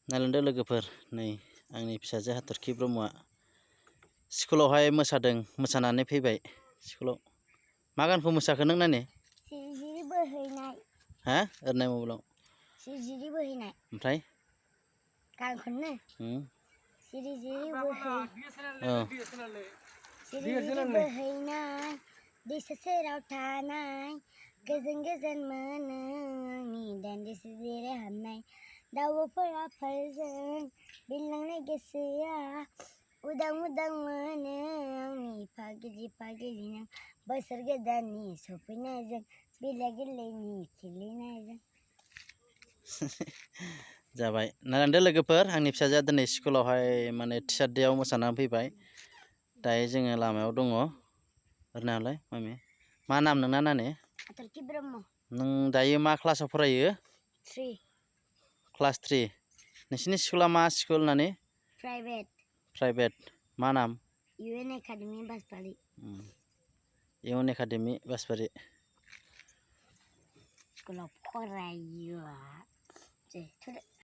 नायलांदो लोगोफोर नै आंनि फिसाजो हाथरखि ब्रह्मआ स्कुलावहाय मोसादों मोसानानै फैबाय स्कुलाव मा गानखौ मोसाखो नों नानि सिरिजिरि बोहैनाय हा ओरैनाय मबाइलाव सिरिजिरि बोहैनाय ओमफ्राय गानखौनो सिरिजिरि बोहैनाय दैसा सेराव थानाय गोजोन गोजोन मोनो आंनि दान्दिसे जिरायहाबनाय दाउब'फोरा फारजों बिरलांनाय गोसोआ उदां उदां मोनो आंनि फागिरि फागिरिनो बोसोर गोदाननि सफैनायजों बिलाइ गोरलैनि खिलिनायजों जाबाय नायलांदो लोगोफोर आंनि फिसाजोआ दिनै स्कुलावहाय माने टिचार डेआव मोसानानै फैबाय दायो जोङो लामायाव दङ ओरैनालाय मामि मा नाम नोंना नानि हाथरखि ब्रह्म नों दायो मा क्लासाव फरायो 3 क्लास 3 नोंसिनि स्कुला मा स्कुल नानि प्राइभेट मा नाम UN एकाडेमि बासबारि UN एकाडेमि बासबारि स्कुलाव फरायो